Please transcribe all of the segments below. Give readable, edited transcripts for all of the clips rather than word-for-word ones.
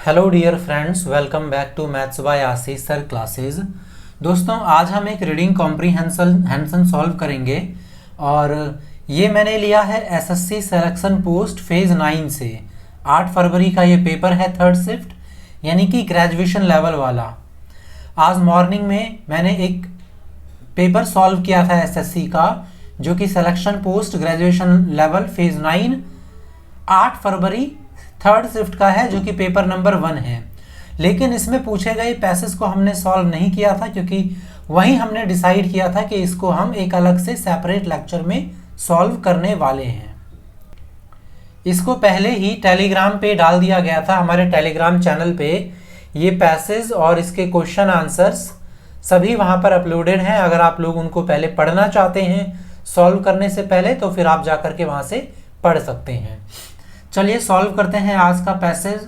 Hello dear friends, welcome back to maths by Ashish sir classes. दोस्तों, आज हम एक रीडिंग कॉम्प्रीहेंशन सॉल्व करेंगे और ये मैंने लिया है एसएससी सिलेक्शन पोस्ट फेज़ 9 से। 8 फरवरी का ये पेपर है, थर्ड शिफ्ट यानी कि ग्रेजुएशन लेवल वाला। आज मॉर्निंग में मैंने एक पेपर सॉल्व किया था एसएससी का, जो कि selection post graduation level phase 9 8 फरवरी थर्ड शिफ्ट का है, जो कि पेपर नंबर 1 है। लेकिन इसमें पूछे गए पैसेज को हमने सॉल्व नहीं किया था, क्योंकि वहीं हमने डिसाइड किया था कि इसको हम एक अलग से सेपरेट लेक्चर में सॉल्व करने वाले हैं। इसको पहले ही टेलीग्राम पे डाल दिया गया था, हमारे टेलीग्राम चैनल पे। ये पैसेज और इसके क्वेश्चन आंसर्स सभी वहाँ पर अपलोडेड हैं। अगर आप लोग उनको पहले पढ़ना चाहते हैं सॉल्व करने से पहले, तो फिर आप जा करके वहाँ से पढ़ सकते हैं। चलिए सॉल्व करते हैं आज का पैसेज।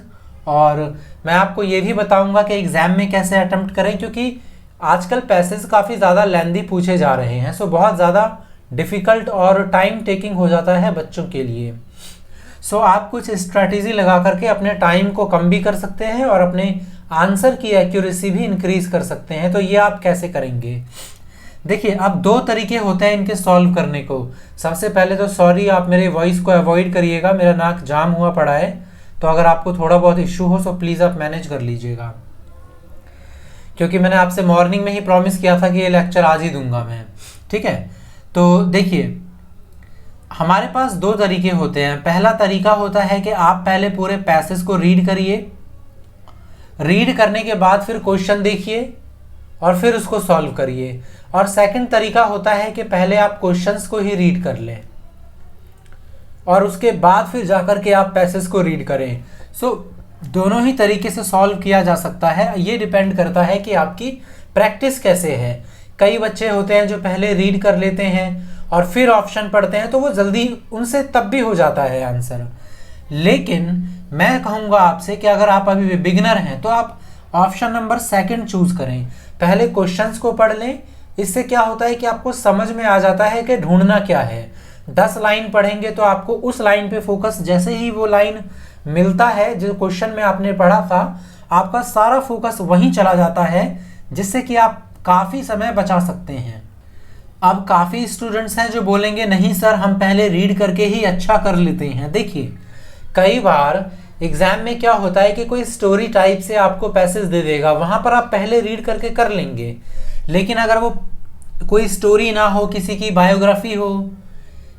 और मैं आपको ये भी बताऊंगा कि एग्ज़ाम में कैसे अटेम्प्ट करें, क्योंकि आजकल पैसेज काफ़ी ज़्यादा लेंदी पूछे जा रहे हैं। सो बहुत ज़्यादा डिफ़िकल्ट और टाइम टेकिंग हो जाता है बच्चों के लिए। सो आप कुछ स्ट्रैटेजी लगा करके अपने टाइम को कम भी कर सकते हैं और अपने आंसर की एक्यूरेसी भी इंक्रीज़ कर सकते हैं। तो ये आप कैसे करेंगे? देखिए, अब 2 तरीके होते हैं इनके सॉल्व करने को। सबसे पहले तो सॉरी, आप मेरे वॉइस को अवॉइड करिएगा, मेरा नाक जाम हुआ पड़ा है, तो अगर आपको थोड़ा बहुत इश्यू हो तो प्लीज़ आप मैनेज कर लीजिएगा, क्योंकि मैंने आपसे मॉर्निंग में ही प्रॉमिस किया था कि ये लेक्चर आज ही दूंगा मैं। ठीक है, तो देखिए हमारे पास 2 तरीके होते हैं। पहला तरीका होता है कि आप पहले पूरे पैसेज को रीड करिए, रीड करने के बाद फिर क्वेश्चन देखिए और फिर उसको सॉल्व करिए। और सेकंड तरीका होता है कि पहले आप क्वेश्चंस को ही रीड कर लें और उसके बाद फिर जाकर के आप पैसेज को रीड करें। सो दोनों ही तरीके से सॉल्व किया जा सकता है। ये डिपेंड करता है कि आपकी प्रैक्टिस कैसे है। कई बच्चे होते हैं जो पहले रीड कर लेते हैं और फिर ऑप्शन पढ़ते हैं, तो वो जल्दी उनसे तब भी हो जाता है आंसर। लेकिन मैं कहूँगा आपसे कि अगर आप अभी भी बिगिनर हैं तो आप ऑप्शन नंबर 2 चूज करें। पहले क्वेश्चंस को पढ़ लें। इससे क्या होता है कि आपको समझ में आ जाता है कि ढूंढना क्या है। 10 लाइन पढ़ेंगे तो आपको उस लाइन पे फोकस, जैसे ही वो लाइन मिलता है जो क्वेश्चन में आपने पढ़ा था, आपका सारा फोकस वहीं चला जाता है, जिससे कि आप काफ़ी समय बचा सकते हैं। अब काफ़ी स्टूडेंट्स हैं जो बोलेंगे नहीं सर, हम पहले रीड करके ही अच्छा कर लेते हैं। देखिए, कई बार एग्जाम में क्या होता है कि कोई स्टोरी टाइप से आपको पैसेज दे देगा, वहाँ पर आप पहले रीड करके कर लेंगे। लेकिन अगर वो कोई स्टोरी ना हो, किसी की बायोग्राफी हो,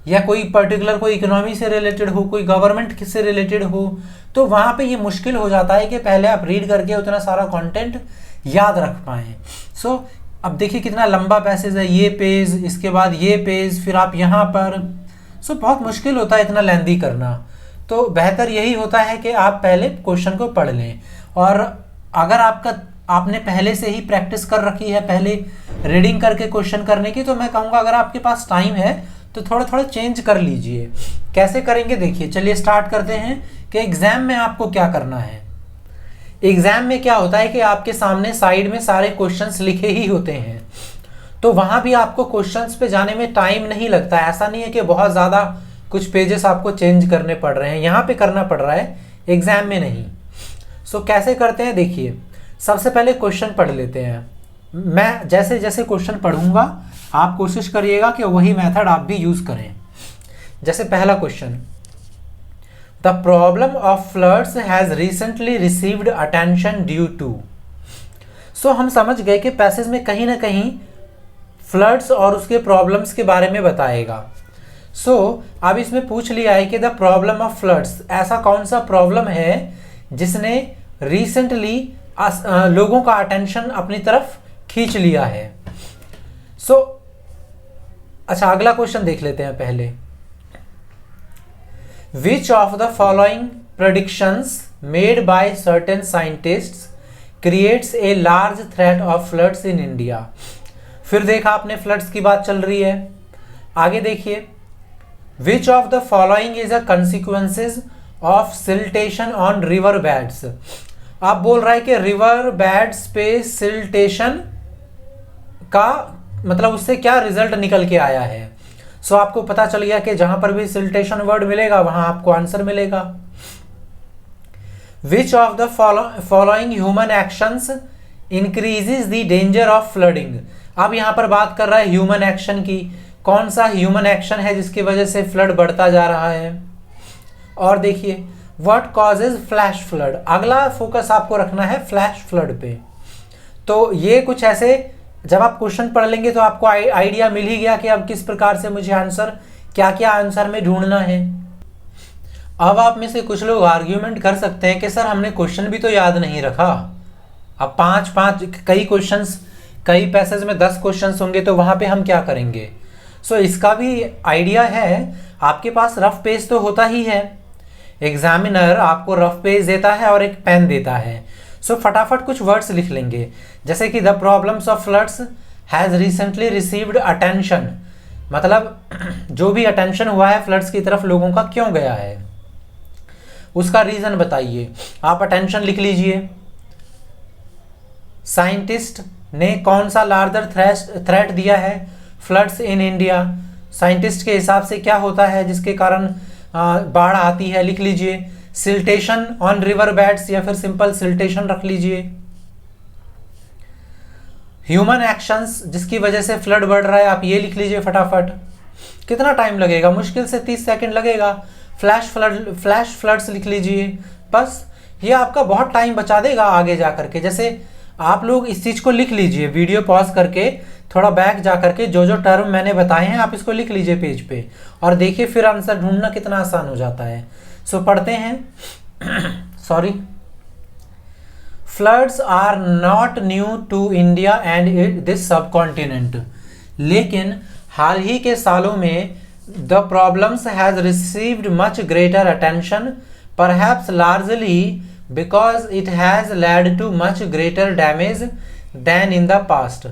या कोई पर्टिकुलर कोई इकोनॉमी से रिलेटेड हो, कोई गवर्नमेंट से रिलेटेड हो, तो वहाँ पे ये मुश्किल हो जाता है कि पहले आप रीड करके उतना सारा कंटेंट याद रख पाएँ। सो अब देखिए कितना लंबा पैसेज है, ये पेज, इसके बाद ये पेज, फिर आप यहाँ पर। सो बहुत मुश्किल होता है इतना लेंदी करना। तो बेहतर यही होता है कि आप पहले क्वेश्चन को पढ़ लें। और अगर आपने पहले से ही प्रैक्टिस कर रखी है पहले रीडिंग करके क्वेश्चन करने की, तो मैं कहूँगा अगर आपके पास टाइम है तो थोड़ा थोड़ा चेंज कर लीजिए। कैसे करेंगे देखिए, चलिए स्टार्ट करते हैं कि एग्जाम में आपको क्या करना है। एग्जाम में क्या होता है कि आपके सामने साइड में सारे क्वेश्चंस लिखे ही होते हैं, तो वहाँ भी आपको क्वेश्चंस पे जाने में टाइम नहीं लगता। ऐसा नहीं है कि बहुत ज़्यादा कुछ पेजेस आपको चेंज करने पड़ रहे हैं, यहाँ पे करना पड़ रहा है, एग्जाम में नहीं। सो कैसे करते हैं देखिए, सबसे पहले क्वेश्चन पढ़ लेते हैं। मैं जैसे जैसे क्वेश्चन पढ़ूंगा आप कोशिश करिएगा कि वही मेथड आप भी यूज करें। जैसे पहला question, the problem of floods has recently received attention due to. So हम समझ गए कि पैसेज में कहीं ना कहीं फ्लड्स और उसके प्रॉब्लम्स के बारे में बताएगा। सो अब इसमें पूछ लिया है कि द प्रॉब्लम ऑफ फ्लड्स, ऐसा कौन सा प्रॉब्लम है जिसने रिसेंटली लोगों का अटेंशन अपनी तरफ खींच लिया है। सो अच्छा, अगला क्वेश्चन देख लेते हैं पहले। विच of the following predictions made by certain scientists creates a large threat of floods in India. फिर देखा आपने, फ्लड्स की बात चल रही है। आगे देखिए, विच of the following is a consequences of siltation on river beds. आप बोल रहा है कि रिवर बेड्स पे सिल्टेशन का मतलब उससे क्या रिजल्ट निकल के आया है। सो आपको पता चल गया कि जहां पर भी सिल्टेशन वर्ड मिलेगा वहां आपको आंसर मिलेगा। विच of the following human actions increases the danger of flooding. अब यहाँ पर बात कर रहा है ह्यूमन एक्शन की, कौन सा ह्यूमन एक्शन है जिसकी वजह से फ्लड बढ़ता जा रहा है। और देखिए व्हाट कॉजेज फ्लैश फ्लड, अगला फोकस आपको रखना है फ्लैश फ्लड पे। तो ये कुछ ऐसे जब आप क्वेश्चन पढ़ लेंगे तो आपको आइडिया मिल ही गया कि अब किस प्रकार से मुझे आंसर, क्या क्या आंसर में ढूंढना है। अब आप में से कुछ लोग आर्ग्यूमेंट कर सकते हैं कि सर हमने क्वेश्चन भी तो याद नहीं रखा। अब पांच कई क्वेश्चंस, कई पैसेज में 10 क्वेश्चंस होंगे तो वहां पे हम क्या करेंगे। सो इसका भी आइडिया है, आपके पास रफ पेज तो होता ही है, एग्जामिनर आपको रफ पेज देता है और एक पेन देता है। सो फटाफट कुछ वर्ड्स लिख लेंगे, जैसे कि the problems of floods has recently received attention, मतलब जो भी अटेंशन हुआ है फ्लड्स की तरफ लोगों का क्यों गया है, उसका रीजन बताइए। आप अटेंशन लिख लीजिए। साइंटिस्ट ने कौन सा लार्जर थ्रेट दिया है फ्लड्स इन इंडिया, साइंटिस्ट के हिसाब से क्या होता है जिसके कारण बाढ़ आती है, लिख लीजिए। सिल्टेशन ऑन रिवर बेड्स या फिर सिंपल सिल्टेशन रख लीजिए। ह्यूमन एक्शंस जिसकी वजह से फ्लड बढ़ रहा है, आप ये लिख लीजिए फटाफट। कितना टाइम लगेगा, मुश्किल से 30 सेकंड लगेगा। फ्लैश फ्लड्स लिख लीजिए। बस ये आपका बहुत टाइम बचा देगा आगे जा करके। जैसे आप लोग इस चीज को लिख लीजिए, वीडियो पॉज करके थोड़ा बैक जा करके जो जो टर्म मैंने बताए हैं आप इसको लिख लीजिए पेज पे, और देखिए फिर आंसर ढूंढना कितना आसान हो जाता है। सो पढ़ते हैं sorry. Floods are not new to India and this subcontinent, लेकिन हाल ही के सालों में the problems has received much greater attention, perhaps largely because it has led to much greater damage than in the past.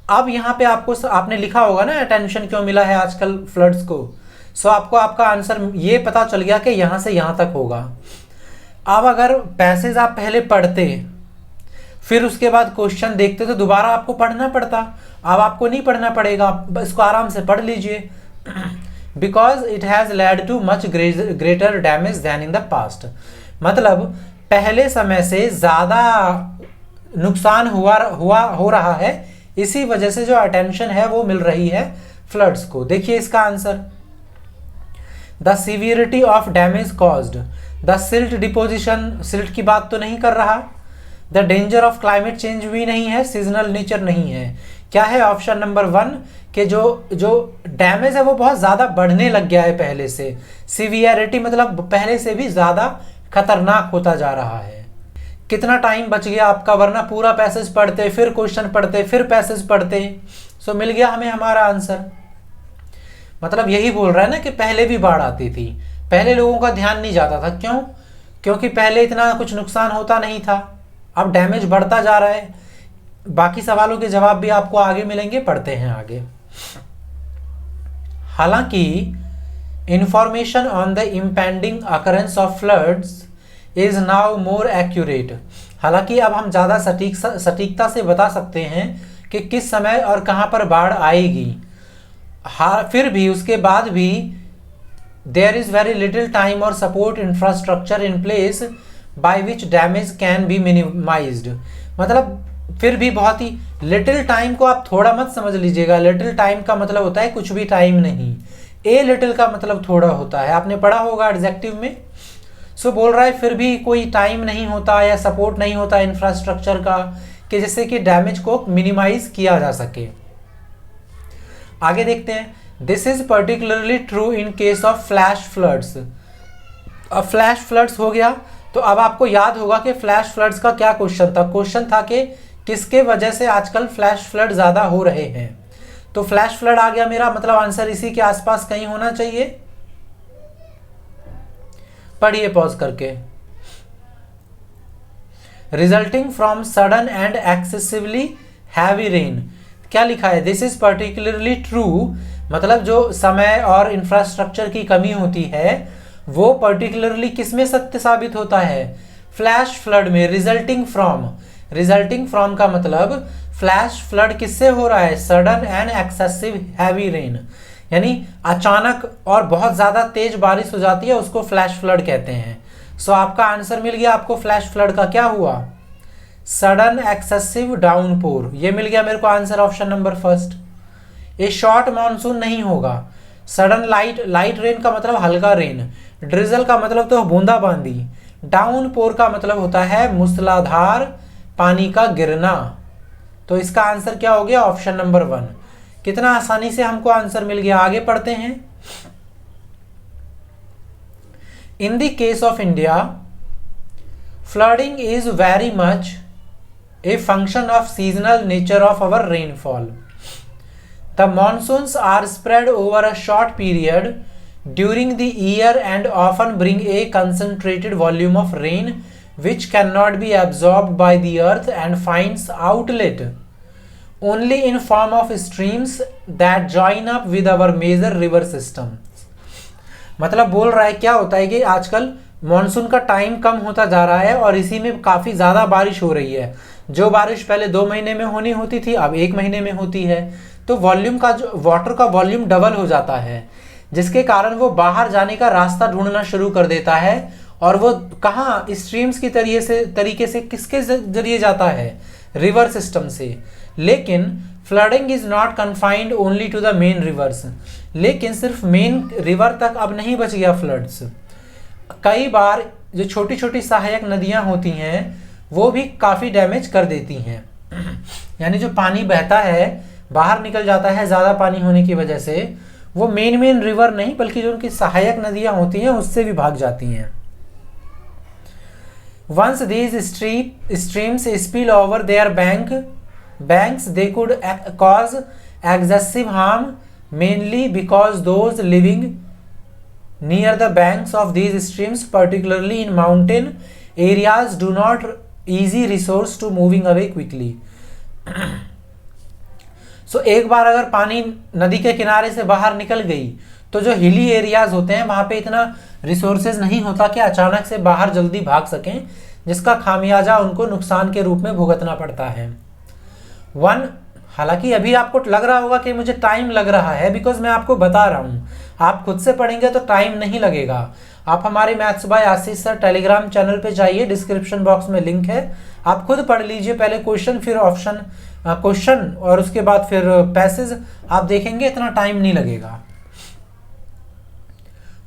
अब यहाँ पे आपने लिखा होगा ना अटेंशन क्यों मिला है आजकल फ्लड्स को। सो आपको आपका आंसर ये पता चल गया कि यहाँ से यहाँ तक होगा। अब अगर पैसेज आप पहले पढ़ते फिर उसके बाद क्वेश्चन देखते तो दोबारा आपको पढ़ना पड़ता, अब आपको नहीं पढ़ना पड़ेगा, इसको आराम से पढ़ लीजिए। Because it has led to much greater damage than in the past, मतलब पहले समय से ज्यादा नुकसान हो रहा है, इसी वजह से जो अटेंशन है वो मिल रही है फ्लड्स को। देखिए इसका answer, the severity of damage caused, the silt deposition, silt की बात तो नहीं कर रहा, the danger of climate change भी नहीं है, सीजनल नेचर नहीं है। क्या है ऑप्शन नंबर 1 कि जो डैमेज है वो बहुत ज्यादा बढ़ने लग गया है पहले से, सीवियरिटी मतलब पहले से भी ज्यादा खतरनाक होता जा रहा है। कितना टाइम बच गया आपका, वरना पूरा पैसेज पढ़ते फिर क्वेश्चन पढ़ते फिर पैसेज पढ़ते। सो मिल गया हमें हमारा आंसर। मतलब यही बोल रहा है ना कि पहले भी बाढ़ आती थी, पहले लोगों का ध्यान नहीं जाता था, क्यों? क्योंकि पहले इतना कुछ नुकसान होता नहीं था, अब डैमेज बढ़ता जा रहा है। बाकी सवालों के जवाब भी आपको आगे मिलेंगे, पढ़ते हैं आगे। हालांकि information on the impending occurrence of floods is now more accurate, हालांकि अब हम ज़्यादा सटीकता से बता सकते हैं कि किस समय और कहाँ पर बाढ़ आएगी। फिर भी उसके बाद भी there is very little time और support infrastructure in place by which damage can be minimised, मतलब फिर भी बहुत ही लिटिल टाइम को आप थोड़ा मत समझ लीजिएगा। लिटिल टाइम का मतलब होता है कुछ भी टाइम नहीं, ए लिटिल का मतलब थोड़ा होता है, आपने पढ़ा होगा एडजेक्टिव में। सो बोल रहा है फिर भी कोई टाइम नहीं होता या सपोर्ट नहीं होता इंफ्रास्ट्रक्चर का कि जिससे कि डैमेज को मिनिमाइज किया जा सके। आगे देखते हैं, this is particularly true in case of flash floods. अब फ्लैश फ्लड्स हो गया तो अब आपको याद होगा कि फ्लैश फ्लड्स का क्या क्वेश्चन था। क्वेश्चन था कि किसके वजह से आजकल फ्लैश फ्लड ज्यादा हो रहे हैं। तो फ्लैश फ्लड आ गया मेरा, मतलब आंसर इसी के आसपास कहीं होना चाहिए। पढ़िए पॉज करके। Resulting from sudden and excessively heavy rain, क्या लिखा है? दिस इज पर्टिकुलरली ट्रू, मतलब जो समय और इंफ्रास्ट्रक्चर की कमी होती है वो पर्टिकुलरली किसमें सत्य साबित होता है? फ्लैश फ्लड में। रिजल्टिंग फ्रॉम का मतलब फ्लैश फ्लड किससे हो रहा है? Sudden and excessive heavy rain, यानी अचानक और बहुत ज्यादा तेज बारिश हो जाती है, उसको फ्लैश फ्लड कहते हैं। सो आपका आंसर मिल गया आपको फ्लैश फ्लड का क्या हुआ, सडन एक्सेसिव डाउनपोर, ये मिल गया मेरे को आंसर ऑप्शन नंबर फर्स्ट। ये शॉर्ट मानसून नहीं होगा। सडन लाइट रेन का मतलब हल्का रेन, ड्रिजल का मतलब तो बूंदाबांदी, डाउनपोर का मतलब होता है मूसलाधार पानी का गिरना। तो इसका आंसर क्या हो गया, ऑप्शन नंबर 1। कितना आसानी से हमको आंसर मिल गया। आगे पढ़ते हैं। इन the case of India, flooding is very much a function of seasonal nature of our rainfall. The monsoons are spread over a short period during the year and often bring a concentrated volume of rain which cannot be absorbed by the earth and finds outlet only in form of streams that join up with our major river system. मतलब बोल रहा है क्या होता है कि आजकल monsoon का टाइम कम होता जा रहा है और इसी में काफ़ी ज़्यादा बारिश हो रही है। जो बारिश पहले 2 महीने में होनी होती थी अब 1 महीने में होती है, तो वॉल्यूम का जो वाटर का वॉल्यूम डबल हो जाता है, जिसके कारण वो बाहर जाने का रास्ता ढूंढना शुरू कर देता है। और वो कहाँ, स्ट्रीम्स की तरीके से किसके जरिए जाता है, रिवर सिस्टम से। लेकिन flooding is not confined only to the main rivers, लेकिन सिर्फ मेन रिवर तक अब नहीं बच गया फ्लड्स। कई बार जो छोटी छोटी सहायक नदियां होती हैं वो भी काफ़ी डैमेज कर देती हैं। यानी जो पानी बहता है बाहर निकल जाता है ज़्यादा पानी होने की वजह से, वो मेन रिवर नहीं बल्कि जो उनकी सहायक नदियां होती हैं उससे भी भाग जाती हैं। Once these streams spill over their banks they could cause excessive harm, mainly because those living near the banks of these streams, particularly in mountain areas, do not easy resource to moving away quickly. So एक बार अगर पानी नदी के किनारे से बाहर निकल गई तो जो हिली एरियाज होते हैं वहां पे इतना रिसोर्सेज नहीं होता कि अचानक से बाहर जल्दी भाग सकें, जिसका खामियाजा उनको नुकसान के रूप में भुगतना पड़ता है। हालांकि अभी आपको लग रहा होगा कि मुझे टाइम लग रहा है, बिकॉज मैं आपको बता रहा हूँ। आप खुद से पढ़ेंगे तो टाइम नहीं लगेगा। आप हमारे maths by Ashish sir Telegram channel पे जाइए, डिस्क्रिप्शन बॉक्स में लिंक है, आप खुद पढ़ लीजिए। पहले क्वेश्चन फिर ऑप्शन क्वेश्चन और उसके बाद फिर पैसेज आप देखेंगे, इतना टाइम नहीं लगेगा।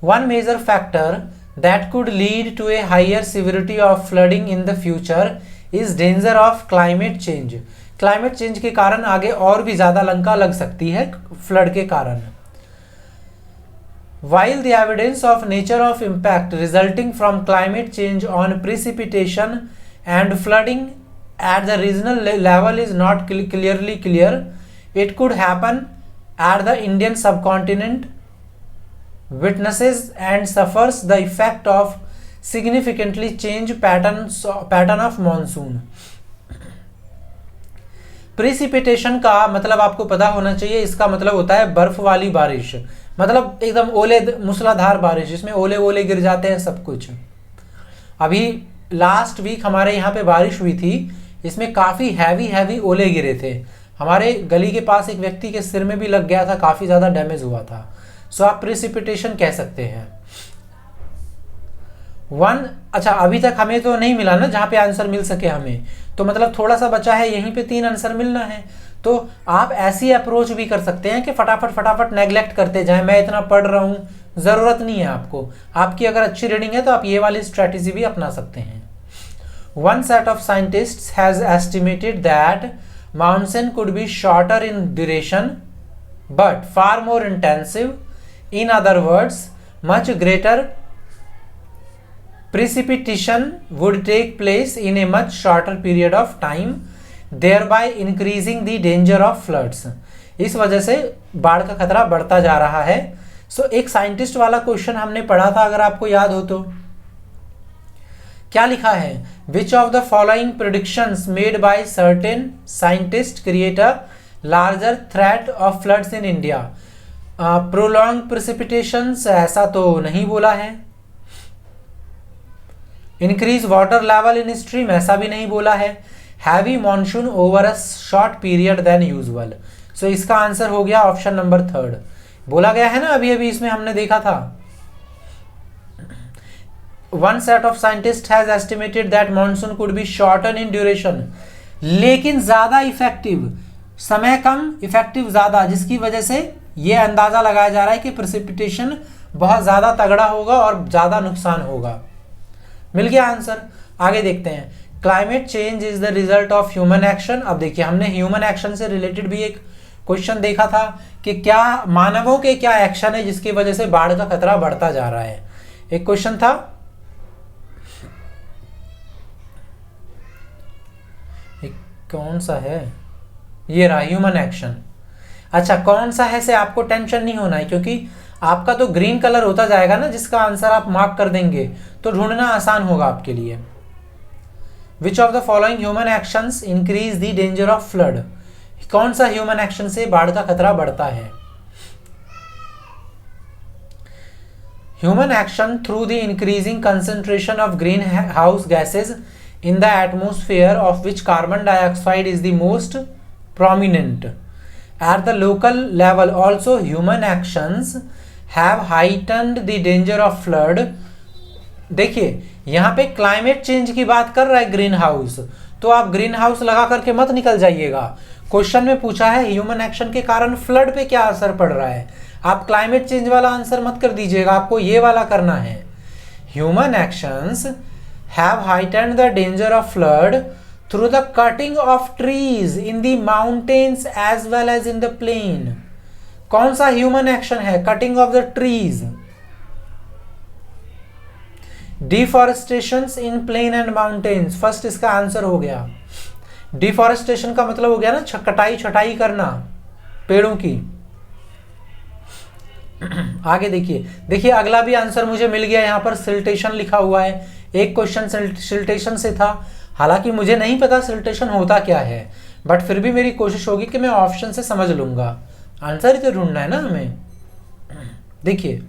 One major factor that could lead to a higher severity of flooding in the future is danger of climate change. Climate change के कारण आगे और भी ज्यादा लंका लग सकती है फ्लड के कारण। While the evidence of nature of impact resulting from climate change on precipitation and flooding at the regional level is not clearly clear, it could happen at the Indian subcontinent witnesses and suffers the effect of significantly changed pattern of monsoon. Precipitation का मतलब आपको पता होना चाहिए, इसका मतलब होता है बर्फ वाली बारिश, मतलब एकदम ओले मूसलाधार बारिश जिसमें ओले ओले गिर जाते हैं सब कुछ। अभी लास्ट वीक हमारे यहाँ पे बारिश हुई थी, इसमें काफ़ी हैवी ओले गिरे थे। हमारे गली के पास एक व्यक्ति के सिर में भी लग गया था, काफ़ी ज़्यादा डैमेज हुआ था। सो आप प्रिसिपिटेशन कह सकते हैं। अच्छा अभी तक हमें तो नहीं मिला ना जहाँ पे आंसर मिल सके हमें, तो मतलब थोड़ा सा बचा है, यहीं पे 3 आंसर मिलना है। तो आप ऐसी अप्रोच भी कर सकते हैं कि फटाफट नेग्लेक्ट करते जाएं, मैं इतना पढ़ रहा हूँ, ज़रूरत नहीं है आपको। आपकी अगर अच्छी रीडिंग है तो आप ये वाली स्ट्रेटेजी भी अपना सकते हैं। One set of scientists has estimated that monsoon could be shorter in duration but far more intensive. In other words, much greater precipitation would take place in a much shorter period of time, thereby increasing the danger of floods. इस वजह से बाढ़ का खतरा बढ़ता जा रहा है। सो एक साइंटिस्ट वाला क्वेश्चन हमने पढ़ा था, अगर आपको याद हो तो क्या लिखा है, which of the following predictions made by certain scientist create a larger threat of floods in India. Prolong precipitations, ऐसा तो नहीं बोला है। Increase water level in stream, ऐसा भी नहीं बोला है। Heavy monsoon over a short period then usual. So इसका आंसर हो गया ऑप्शन नंबर 3 बोला गया है ना, अभी इसमें हमने देखा था। One set of scientist has estimated that monsoon could be shorten in duration, लेकिन ज्यादा इफेक्टिव, समय कम इफेक्टिव ज्यादा, जिसकी वजह से यह अंदाजा लगाया जा रहा है कि प्रेसिपिटेशन बहुत ज्यादा तगड़ा होगा और ज्यादा नुकसान होगा। मिल गया आंसर। आगे देखते हैं, climate change is the result of human action. अब देखिए हमने ह्यूमन एक्शन से रिलेटेड भी एक क्वेश्चन देखा था कि क्या मानवों के क्या एक्शन है जिसकी वजह से बाढ़ का खतरा बढ़ता जा रहा है। एक क्वेश्चन था, कौन सा है, ये रहा ह्यूमन एक्शन। अच्छा कौन सा है से आपको टेंशन नहीं होना है, क्योंकि आपका तो ग्रीन कलर होता जाएगा ना, जिसका आंसर आप मार्क कर देंगे तो ढूंढना आसान होगा आपके लिए। विच of the following human actions increase the danger of flood, कौन सा ह्यूमन एक्शन से बाढ़ का खतरा बढ़ता है। Human action through the increasing concentration of green house gases in the atmosphere, of which carbon dioxide is the most prominent. At the local level also human actions have heightened the danger of flood. देखिए यहाँ पे climate change की बात कर रहा है green house, तो आप ग्रीन हाउस लगा करके मत निकल जाइएगा। क्वेश्चन में पूछा है ह्यूमन एक्शन के कारण फ्लड पे क्या असर पड़ रहा है, आप क्लाइमेट चेंज वाला आंसर मत कर दीजिएगा, आपको ये वाला करना है। Human actions have heightened the danger of flood through the cutting of trees in the mountains as well as in the plain. कौन सा ह्यूमन एक्शन है, cutting of the trees. Deforestation in plain and mountains, first इसका answer हो गया। Deforestation का मतलब हो गया ना कटाई छटाई करना पेड़ों की। आगे देखिए अगला भी आंसर मुझे मिल गया, यहाँ पर सिल्टेशन लिखा हुआ है। एक क्वेश्चन सिल्टेशन से था, हालांकि मुझे नहीं पता सिल्टेशन होता क्या है, बट फिर भी मेरी कोशिश होगी कि मैं ऑप्शन से समझ लूंगा, आंसर ही तो ढूंढना है ना हमें। देखिए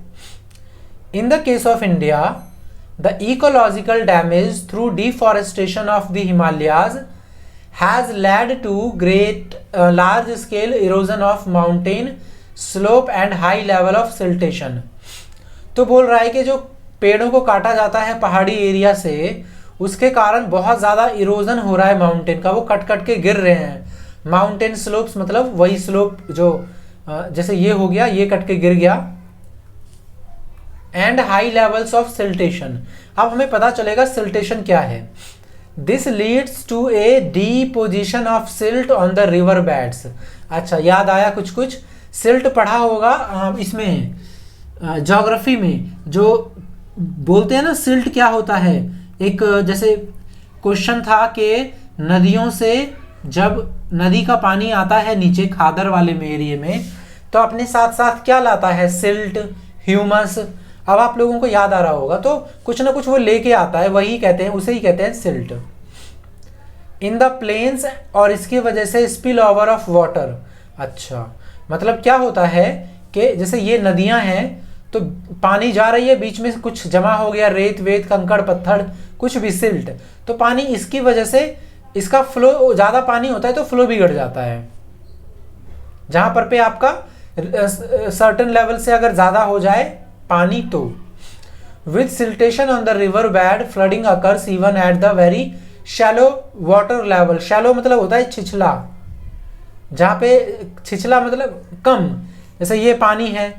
in the case of India the ecological damage through deforestation of the Himalayas has led to great large scale erosion of mountain slope and high level of siltation. तो बोल रहा है कि जो पेड़ों को काटा जाता है पहाड़ी एरिया से, उसके कारण बहुत ज़्यादा इरोजन हो रहा है माउंटेन का, वो कट कट के गिर रहे हैं। माउंटेन स्लोप्स मतलब वही स्लोप जो जैसे ये हो गया, ये कट के गिर गया। And high levels of siltation, अब हमें पता चलेगा सिल्टेशन क्या है। This leads to a deposition of silt on the river beds. अच्छा याद आया कुछ, सिल्ट पढ़ा होगा इसमें ज्योग्राफी में, जो बोलते हैं ना सिल्ट क्या होता है। एक जैसे क्वेश्चन था कि नदियों से जब नदी का पानी आता है नीचे खादर वाले में एरिया में, तो अपने साथ साथ क्या लाता है, सिल्ट, ह्यूमस। अब आप लोगों को याद आ रहा होगा, तो कुछ ना कुछ वो लेके आता है, वही कहते हैं, उसे ही कहते हैं सिल्ट। इन द प्लेन्स, और इसकी वजह से स्पिल ओवर ऑफ वाटर। अच्छा मतलब क्या होता है कि जैसे ये नदियां हैं तो पानी जा रही है, बीच में कुछ जमा हो गया, रेत वेत कंकड़ पत्थर कुछ भी, सिल्ट, तो पानी इसकी वजह से इसका फ्लो, ज़्यादा पानी होता है तो फ्लो बिगड़ जाता है। जहां पर पे आपका सर्टेन लेवल से अगर ज़्यादा हो जाए पानी तो। With siltation on the river bed flooding occurs even at the very shallow water level. Shallow मतलब होता है छिछला, जहाँ पे छिछला मतलब कम, जैसे ये पानी है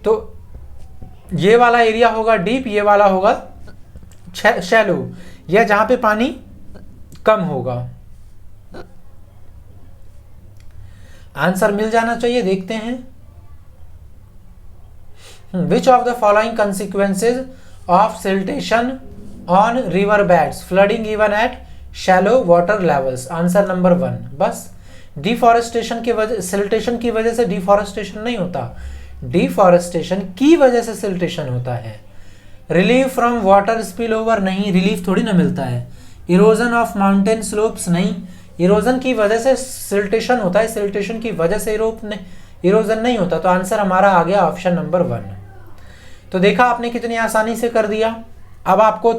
तो ये वाला एरिया होगा डीप, ये वाला होगा शैलो, या जहां पे पानी कम होगा। आंसर मिल जाना चाहिए, देखते हैं। विच of the following consequences of siltation on river beds flooding even at shallow water levels. Answer number 1। बस डिफॉरेस्टेशन की वजह, सिल्टेशन की वजह से डिफॉरेस्टेशन नहीं होता, डिफॉरेस्टेशन की वजह से सिल्टेशन होता है। Relief from water spill over नहीं, रिलीफ थोड़ी ना मिलता है। इरोजन ऑफ माउंटेन स्लोप्स नहीं, इरोजन की वजह से सिल्टेशन होता है, सिल्टेशन की वजह से इरोजन नहीं होता। तो आंसर हमारा आ गया ऑप्शन नंबर 1। तो देखा आपने कितनी आसानी से कर दिया। अब आपको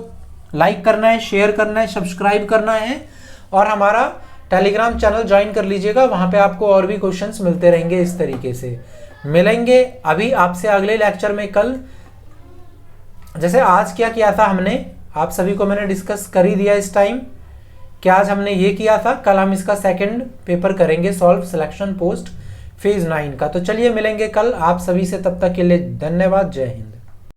लाइक करना है, शेयर करना है, सब्सक्राइब करना है, और हमारा टेलीग्राम चैनल ज्वाइन कर लीजिएगा, वहां पे आपको और भी क्वेश्चंस मिलते रहेंगे इस तरीके से। मिलेंगे अभी आपसे अगले लेक्चर में कल। जैसे आज क्या किया था हमने, आप सभी को मैंने डिस्कस कर ही दिया इस टाइम कि आज हमने ये किया था, कल हम इसका सेकंड पेपर करेंगे सॉल्व सिलेक्शन पोस्ट फेज 9 का। तो चलिए मिलेंगे कल आप सभी से, तब तक के लिए धन्यवाद, जय हिंद।